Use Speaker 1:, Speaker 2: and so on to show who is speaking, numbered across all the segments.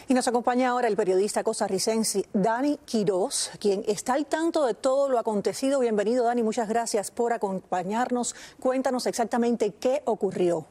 Speaker 1: Y nos acompaña ahora el periodista costarricense Dani Quiroz, quien está al tanto de todo lo acontecido. Bienvenido, Dani, muchas gracias por acompañarnos. Cuéntanos exactamente qué ocurrió.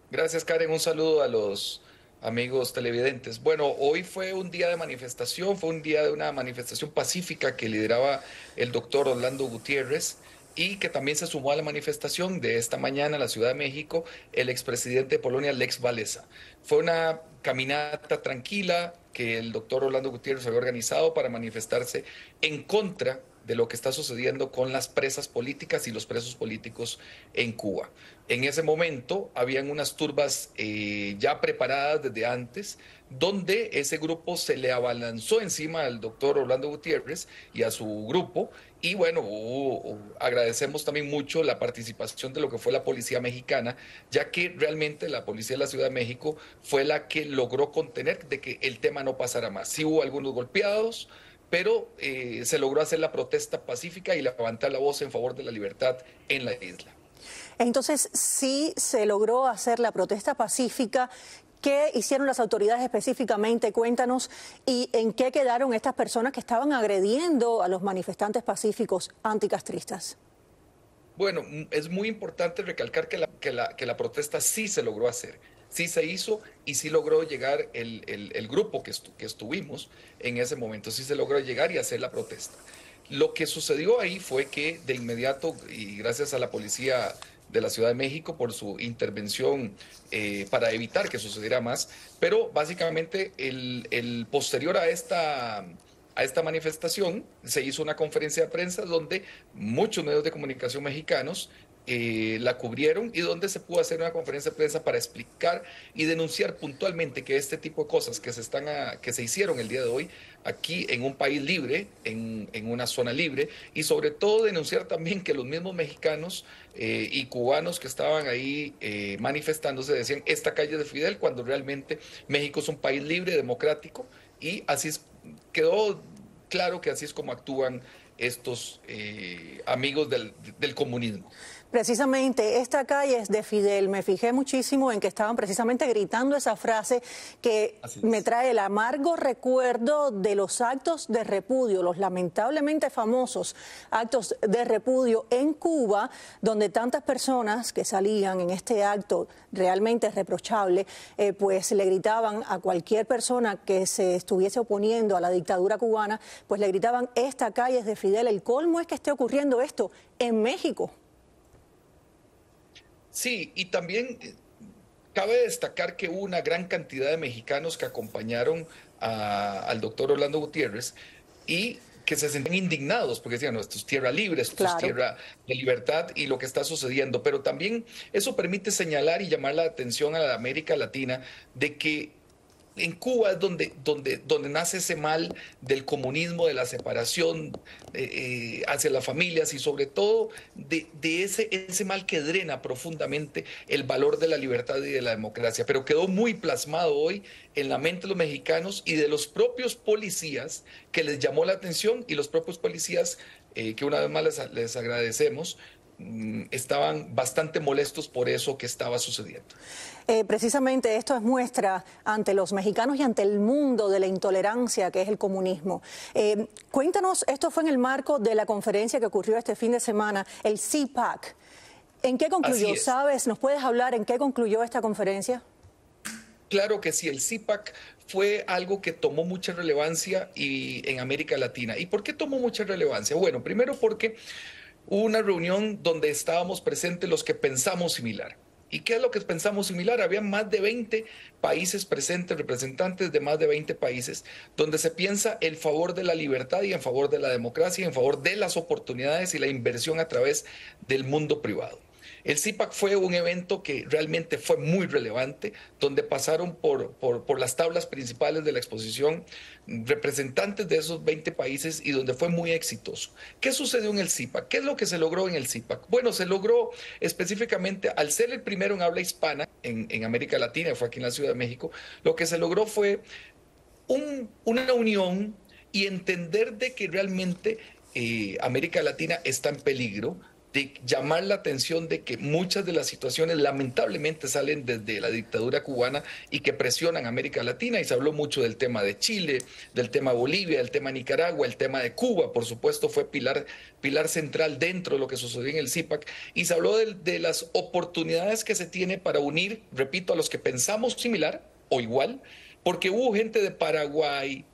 Speaker 2: Gracias, Karen. Un saludo a los amigos televidentes. Bueno, hoy fue un día de manifestación, fue un día de una manifestación pacífica que lideraba el doctor Orlando Gutiérrez y que también se sumó a la manifestación de esta mañana en la Ciudad de México el expresidente de Polonia, Lech Walesa. Fue una caminata tranquila que el doctor Orlando Gutiérrez había organizado para manifestarse en contra de lo que está sucediendo con las presas políticas y los presos políticos en Cuba. En ese momento habían unas turbas ya preparadas desde antes, donde ese grupo se le abalanzó encima al doctor Orlando Gutiérrez y a su grupo. Y bueno, agradecemos también mucho la participación de lo que fue la policía mexicana, ya que realmente la policía de la Ciudad de México fue la que logró contener de que el tema no pasara más. Sí hubo algunos golpeados, pero se logró hacer la protesta pacífica y levantar la voz en favor de la libertad en la isla.
Speaker 1: Entonces, sí se logró hacer la protesta pacífica. ¿Qué hicieron las autoridades específicamente? Cuéntanos. ¿Y en qué quedaron estas personas que estaban agrediendo a los manifestantes pacíficos anticastristas?
Speaker 2: Bueno, es muy importante recalcar que la protesta sí se logró hacer, sí se hizo y sí logró llegar el grupo que estuvimos en ese momento, sí se logró llegar y hacer la protesta. Lo que sucedió ahí fue que de inmediato, y gracias a la policía de la Ciudad de México por su intervención para evitar que sucediera más, pero básicamente el posterior a esta manifestación se hizo una conferencia de prensa donde muchos medios de comunicación mexicanos la cubrieron y donde se pudo hacer una conferencia de prensa para explicar y denunciar puntualmente que este tipo de cosas que se hicieron el día de hoy aquí en un país libre, en una zona libre, y sobre todo denunciar también que los mismos mexicanos y cubanos que estaban ahí manifestándose decían esta calle de Fidel, cuando realmente México es un país libre, democrático, y quedó claro que así es como actúan estos amigos del comunismo.
Speaker 1: Precisamente esta calle es de Fidel. Me fijé muchísimo en que estaban precisamente gritando esa frase que me trae el amargo recuerdo de los actos de repudio, los lamentablemente famosos actos de repudio en Cuba, donde tantas personas que salían en este acto realmente reprochable, pues le gritaban a cualquier persona que se estuviese oponiendo a la dictadura cubana, pues le gritaban esta calle es de Fidel. El colmo es que esté ocurriendo esto en México.
Speaker 2: Sí, y también cabe destacar que hubo una gran cantidad de mexicanos que acompañaron al doctor Orlando Gutiérrez y que se sentían indignados porque decían, no, esto es tierra libre, esto es
Speaker 1: Claro.
Speaker 2: tierra de libertad y lo que está sucediendo. Pero también eso permite señalar y llamar la atención a la América Latina de que en Cuba es donde nace ese mal del comunismo, de la separación hacia las familias y sobre todo de ese mal que drena profundamente el valor de la libertad y de la democracia. Pero quedó muy plasmado hoy en la mente de los mexicanos y de los propios policías que les llamó la atención y los propios policías que una vez más les agradecemos estaban bastante molestos por eso que estaba sucediendo.
Speaker 1: Precisamente esto es muestra ante los mexicanos y ante el mundo de la intolerancia que es el comunismo. Cuéntanos, esto fue en el marco de la conferencia que ocurrió este fin de semana, el CPAC. ¿En qué concluyó? ¿Sabes? ¿Nos puedes hablar en qué concluyó esta conferencia?
Speaker 2: Claro que sí, el CPAC fue algo que tomó mucha relevancia en América Latina. ¿Y por qué tomó mucha relevancia? Bueno, primero porque hubo una reunión donde estábamos presentes los que pensamos similar. ¿Y qué es lo que pensamos similar? Había más de 20 países presentes, representantes de más de 20 países, donde se piensa el favor de la libertad y en favor de la democracia, en favor de las oportunidades y la inversión a través del mundo privado. El CPAC fue un evento que realmente fue muy relevante, donde pasaron por las tablas principales de la exposición representantes de esos 20 países y donde fue muy exitoso. ¿Qué sucedió en el CPAC? ¿Qué es lo que se logró en el CPAC? Bueno, se logró específicamente, al ser el primero en habla hispana en América Latina, fue aquí en la Ciudad de México, lo que se logró fue una unión y entender de que realmente América Latina está en peligro de llamar la atención de que muchas de las situaciones lamentablemente salen desde la dictadura cubana y que presionan a América Latina, y se habló mucho del tema de Chile, del tema Bolivia, del tema Nicaragua, el tema de Cuba, por supuesto, fue pilar central dentro de lo que sucedió en el CIPAC, y se habló de las oportunidades que se tiene para unir, repito, a los que pensamos similar o igual, porque hubo gente de Paraguay,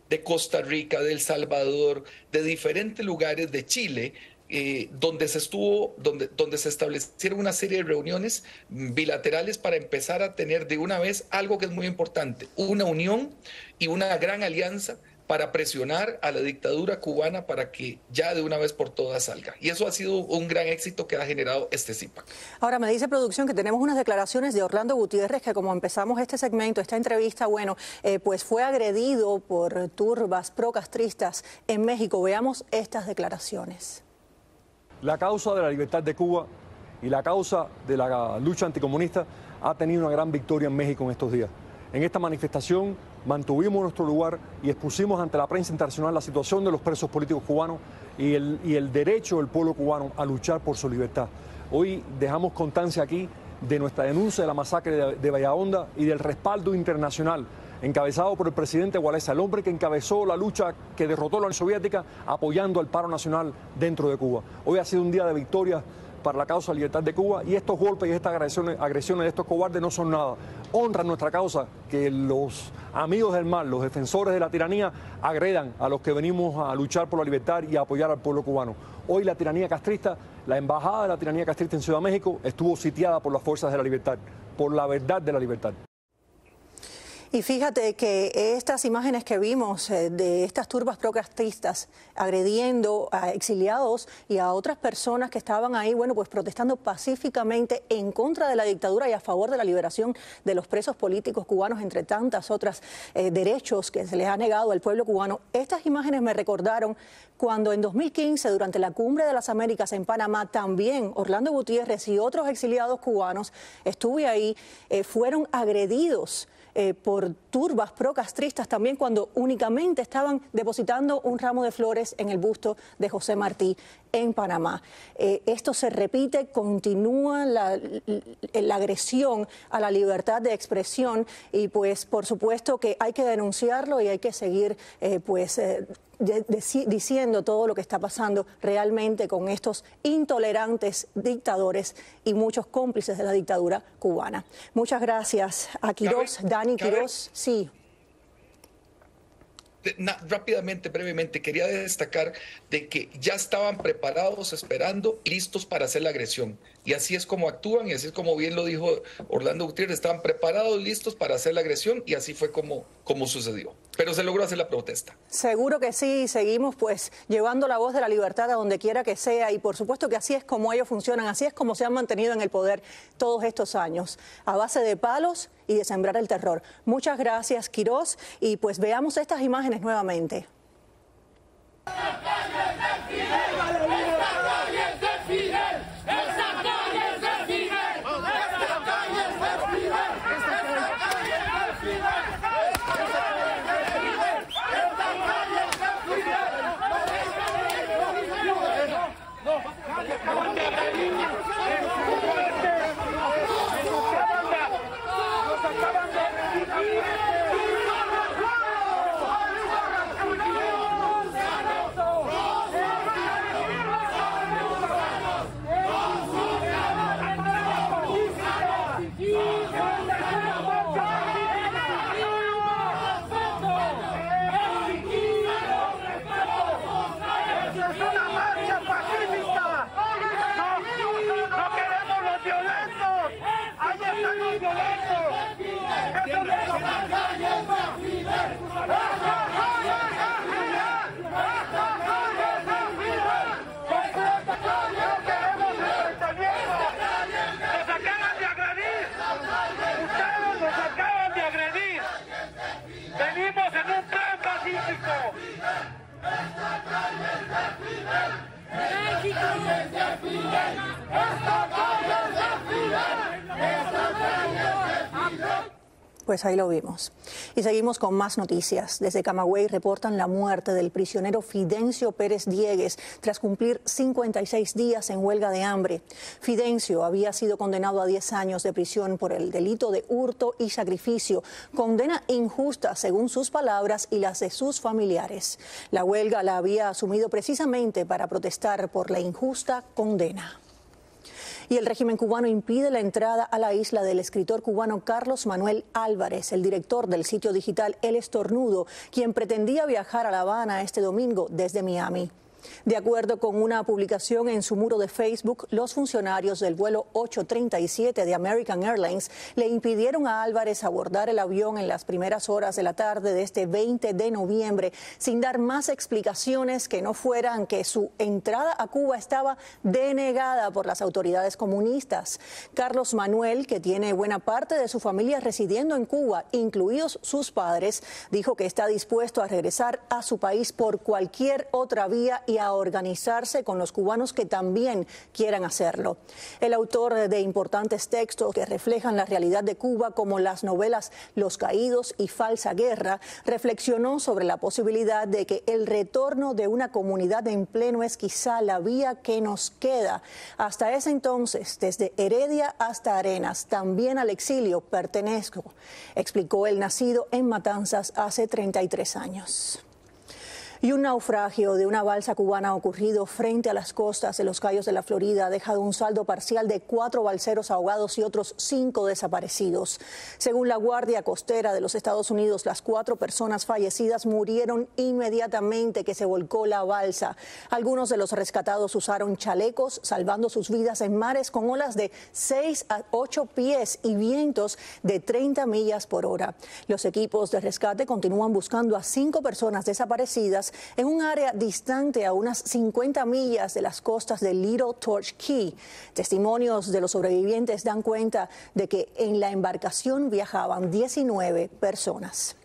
Speaker 2: de Costa Rica, de El Salvador, de diferentes lugares, de Chile, donde se establecieron una serie de reuniones bilaterales para empezar a tener de una vez algo que es muy importante, una unión y una gran alianza para presionar a la dictadura cubana para que ya de una vez por todas salga. Y eso ha sido un gran éxito que ha generado este CIPAC.
Speaker 1: Ahora, me dice producción que tenemos unas declaraciones de Orlando Gutiérrez, que como empezamos este segmento, esta entrevista, bueno, pues fue agredido por turbas procastristas en México. Veamos estas declaraciones.
Speaker 3: La causa de la libertad de Cuba y la causa de la lucha anticomunista ha tenido una gran victoria en México en estos días. En esta manifestación mantuvimos nuestro lugar y expusimos ante la prensa internacional la situación de los presos políticos cubanos y el derecho del pueblo cubano a luchar por su libertad. Hoy dejamos constancia aquí de nuestra denuncia de la masacre de Bahía y del respaldo internacional encabezado por el presidente Walesa, el hombre que encabezó la lucha que derrotó a la Unión Soviética apoyando al paro nacional dentro de Cuba. Hoy ha sido un día de victoria para la causa de la libertad de Cuba, y estos golpes y estas agresiones de estos cobardes no son nada. Honran nuestra causa que los amigos del mal, los defensores de la tiranía, agredan a los que venimos a luchar por la libertad y a apoyar al pueblo cubano. Hoy la tiranía castrista, la embajada de la tiranía castrista en Ciudad de México estuvo sitiada por las fuerzas de la libertad, por la verdad de la libertad.
Speaker 1: Y fíjate que estas imágenes que vimos de estas turbas procastristas agrediendo a exiliados y a otras personas que estaban ahí, bueno, pues protestando pacíficamente en contra de la dictadura y a favor de la liberación de los presos políticos cubanos, entre tantas otras derechos que se les ha negado al pueblo cubano. Estas imágenes me recordaron cuando en 2015, durante la Cumbre de las Américas en Panamá, también Orlando Gutiérrez y otros exiliados cubanos, estuve ahí, fueron agredidos por turbas procastristas también cuando únicamente estaban depositando un ramo de flores en el busto de José Martí en Panamá. Esto se repite, continúa la agresión a la libertad de expresión y pues por supuesto que hay que denunciarlo y hay que seguir diciendo todo lo que está pasando realmente con estos intolerantes dictadores y muchos cómplices de la dictadura cubana. Muchas gracias a Quirós, Dani Quirós. Sí.
Speaker 2: Rápidamente, brevemente, quería destacar de que ya estaban preparados, esperando, listos para hacer la agresión. Y así es como actúan, y así es como bien lo dijo Orlando Gutiérrez, estaban preparados, listos para hacer la agresión, y así fue como sucedió. Pero se logró hacer la protesta.
Speaker 1: Seguro que sí, seguimos pues llevando la voz de la libertad a donde quiera que sea, y por supuesto que así es como ellos funcionan, así es como se han mantenido en el poder todos estos años, a base de palos y de sembrar el terror. Muchas gracias, Quirós, y pues veamos estas imágenes nuevamente. Pues ahí lo vimos. Y seguimos con más noticias. Desde Camagüey reportan la muerte del prisionero Fidencio Pérez Diegues tras cumplir 56 días en huelga de hambre. Fidencio había sido condenado a 10 años de prisión por el delito de hurto y sacrificio. Condena injusta según sus palabras y las de sus familiares. La huelga la había asumido precisamente para protestar por la injusta condena. Y el régimen cubano impide la entrada a la isla del escritor cubano Carlos Manuel Álvarez, el director del sitio digital El Estornudo, quien pretendía viajar a La Habana este domingo desde Miami. De acuerdo con una publicación en su muro de Facebook, los funcionarios del vuelo 837 de American Airlines le impidieron a Álvarez abordar el avión en las primeras horas de la tarde de este 20 de noviembre, sin dar más explicaciones que no fueran que su entrada a Cuba estaba denegada por las autoridades comunistas. Carlos Manuel, que tiene buena parte de su familia residiendo en Cuba, incluidos sus padres, dijo que está dispuesto a regresar a su país por cualquier otra vía y a organizarse con los cubanos que también quieran hacerlo. El autor de importantes textos que reflejan la realidad de Cuba, como las novelas Los Caídos y Falsa Guerra, reflexionó sobre la posibilidad de que el retorno de una comunidad en pleno es quizá la vía que nos queda. Hasta ese entonces, desde Heredia hasta Arenas, también al exilio pertenezco, explicó el nacido en Matanzas hace 33 años. Y un naufragio de una balsa cubana ocurrido frente a las costas de los Cayos de la Florida ha dejado un saldo parcial de 4 balseros ahogados y otros 5 desaparecidos. Según la Guardia Costera de los Estados Unidos, las 4 personas fallecidas murieron inmediatamente que se volcó la balsa. Algunos de los rescatados usaron chalecos, salvando sus vidas en mares con olas de 6 a 8 pies y vientos de 30 millas por hora. Los equipos de rescate continúan buscando a 5 personas desaparecidas en un área distante a unas 50 millas de las costas de Little Torch Key. Testimonios de los sobrevivientes dan cuenta de que en la embarcación viajaban 19 personas.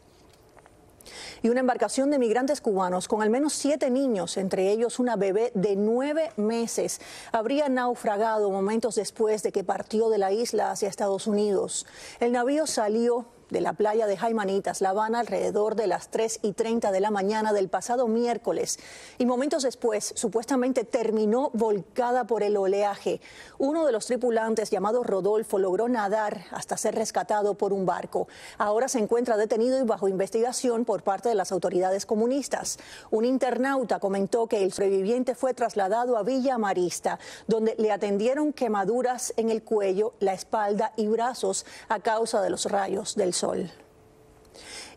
Speaker 1: Y una embarcación de migrantes cubanos con al menos 7 niños, entre ellos una bebé de 9 meses, habría naufragado momentos después de que partió de la isla hacia Estados Unidos. El navío salió de la playa de Jaimanitas, La Habana, alrededor de las 3:30 de la mañana del pasado miércoles, y momentos después supuestamente terminó volcada por el oleaje. Uno de los tripulantes, llamado Rodolfo, logró nadar hasta ser rescatado por un barco. Ahora se encuentra detenido y bajo investigación por parte de las autoridades comunistas. Un internauta comentó que el sobreviviente fue trasladado a Villa Marista, donde le atendieron quemaduras en el cuello, la espalda y brazos a causa de los rayos del sol.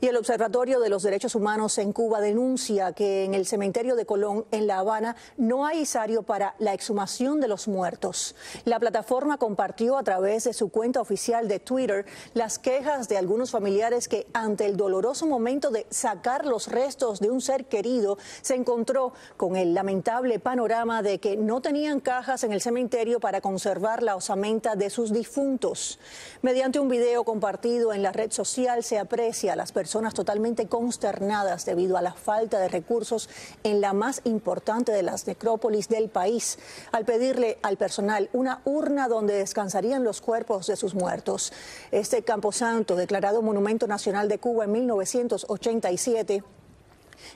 Speaker 1: Y el Observatorio de los Derechos Humanos en Cuba denuncia que en el cementerio de Colón, en La Habana, no hay isario para la exhumación de los muertos. La plataforma compartió a través de su cuenta oficial de Twitter las quejas de algunos familiares que, ante el doloroso momento de sacar los restos de un ser querido, se encontró con el lamentable panorama de que no tenían cajas en el cementerio para conservar la osamenta de sus difuntos. Mediante un video compartido en la red social se aprecia a las personas totalmente consternadas debido a la falta de recursos en la más importante de las necrópolis del país, al pedirle al personal una urna donde descansarían los cuerpos de sus muertos. Este camposanto, declarado Monumento Nacional de Cuba en 1987,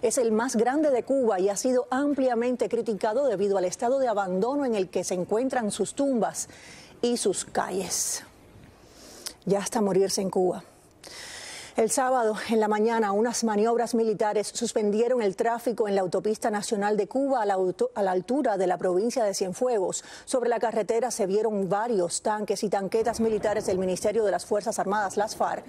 Speaker 1: es el más grande de Cuba y ha sido ampliamente criticado debido al estado de abandono en el que se encuentran sus tumbas y sus calles. Ya hasta morirse en Cuba. El sábado, en la mañana, unas maniobras militares suspendieron el tráfico en la autopista nacional de Cuba a la altura de la provincia de Cienfuegos. Sobre la carretera se vieron varios tanques y tanquetas militares del Ministerio de las Fuerzas Armadas, las FARC,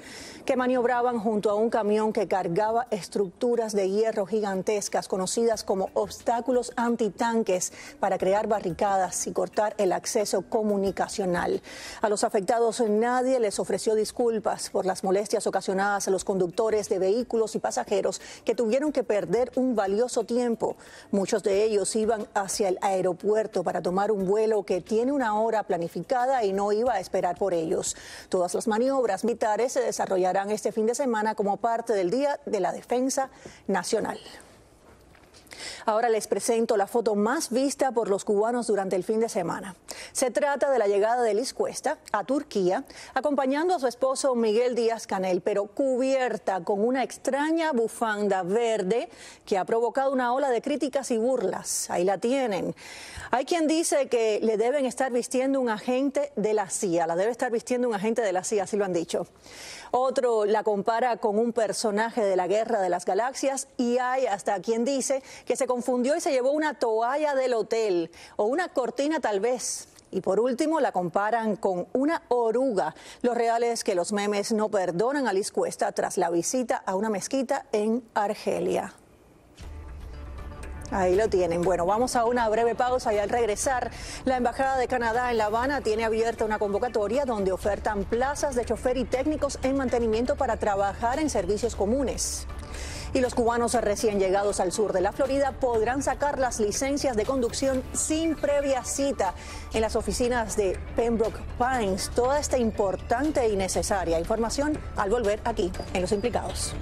Speaker 1: que maniobraban junto a un camión que cargaba estructuras de hierro gigantescas, conocidas como obstáculos antitanques, para crear barricadas y cortar el acceso comunicacional. A los afectados nadie les ofreció disculpas por las molestias ocasionadas a los conductores de vehículos y pasajeros que tuvieron que perder un valioso tiempo. Muchos de ellos iban hacia el aeropuerto para tomar un vuelo que tiene una hora planificada y no iba a esperar por ellos. Todas las maniobras militares se desarrollarán este fin de semana como parte del Día de la Defensa Nacional. Ahora les presento la foto más vista por los cubanos durante el fin de semana. Se trata de la llegada de Liz Cuesta a Turquía, acompañando a su esposo Miguel Díaz-Canel, pero cubierta con una extraña bufanda verde que ha provocado una ola de críticas y burlas. Ahí la tienen. Hay quien dice que le deben estar vistiendo un agente de la CIA, la debe estar vistiendo un agente de la CIA, así lo han dicho. Otro la compara con un personaje de la Guerra de las Galaxias y hay hasta quien dice que se confundió y se llevó una toalla del hotel o una cortina tal vez. Y por último la comparan con una oruga. Lo real es que los memes no perdonan a Liz Cuesta tras la visita a una mezquita en Argelia. Ahí lo tienen. Bueno, vamos a una breve pausa y al regresar, la Embajada de Canadá en La Habana tiene abierta una convocatoria donde ofertan plazas de chofer y técnicos en mantenimiento para trabajar en servicios comunes. Y los cubanos recién llegados al sur de la Florida podrán sacar las licencias de conducción sin previa cita en las oficinas de Pembroke Pines. Toda esta importante y necesaria información al volver aquí en Los Implicados.